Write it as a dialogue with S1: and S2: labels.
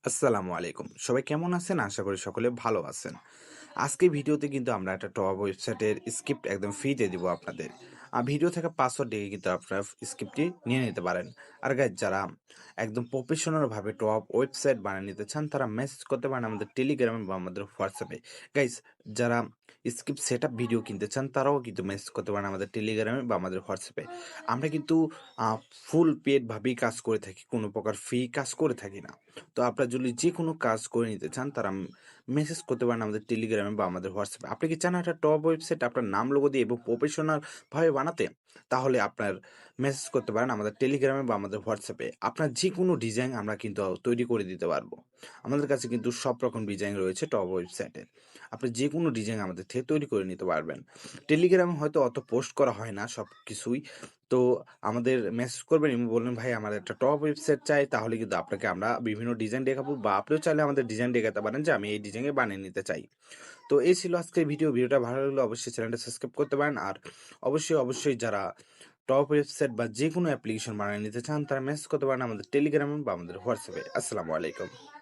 S1: আসসালামু আলাইকুম। সবাই কেমন আছেন? আশা করি সকলে ভালো আছেন। আজকের ভিডিওতে কিন্তু আমরা একটা টপ ওয়েবসাইটের স্ক্রিপ্ট একদম ফ্রিতে দিব আপনাদের। ভিডিও থাকা পাসওয়ার্ড দিয়ে কিন্তু আপনারা স্ক্রিপ্টটি নিয়ে নিতে পারেন। আর গাইস যারা একদম প্রফেশনাল ভাবে টপ ওয়েবসাইট বানিয়ে নিতে চান তারা মেসেজ করতে পারেন আমাদের টেলিগ্রামে বা আমাদের হোয়াটসঅ্যাপে। গাইস যারা স্ক্রিপ্ট সেটআপ ভিডিও কিনতে চান তারাও কিন্তু মেসেজ করতে পারেন আমাদের টেলিগ্রামে বা আমাদের হোয়াটসঅ্যাপে। আমরা কিন্তু আ ফুল পেইড ভাবেই কাজ করে থাকি। কোনো প্রকার ফ্রি কাজ করে থাকি না। তো আপনারা যদি যেকোনো কাজ করে নিতে চান তারা মেসেজ করতে পারেন আমাদের টেলিগ্রামে বা আমাদের হোয়াটসঅ্যাপে। আপনি কি চান একটা টপ ওয়েবসাইট আপনার নাম লোগো দিয়ে এবং প্রফেশনাল ভাবে বানাতে? তাহলে আপনার মেসেজ করতে পারেন আমাদের টেলিগ্রামে বা আমাদের হোয়াটসঅ্যাপে। আপনার যেকোনো ডিজাইন আমরা কিন্তু তৈরি করে দিতে পারবো। আমাদের কাছে কিন্তু সব রকম ডিজাইন রয়েছে টপ ওয়েবসাইটের। আপনি যেকোনো ডিজাইন আমাদের থেকে তৈরি করে নিতে পারবেন। টেলিগ্রামে হয়তো অত পোস্ট করা হয় না সবকিছুই। তো আমাদের মেসেজ করবেন এবং বলবেন, "ভাই আমার একটা টপ ওয়েবসাইট চাই।" তাহলে কিন্তু আপনাকে আমরা বিভিন্ন ডিজাইন দেখাবো বা আপনিও চাইলে আমাদের ডিজাইন দেখাতে পারেন যে, "আমি এই ডিজাইনে বানিয়ে নিতে চাই।" তো এই ছিল আজকের ভিডিও। ভিডিওটা ভালো লাগলে অবশ্যই চ্যানেলটা সাবস্ক্রাইব করতে পারেন। আর অবশ্যই যারা টপ ওয়েবসাইট বা যেকোনো অ্যাপ্লিকেশন বানিয়ে নিতে চান, তারা মেসেজ করতে পারেন আমাদের টেলিগ্রামে বা আমাদের হোয়াটসঅ্যাপে। আসসালামু আলাইকুম।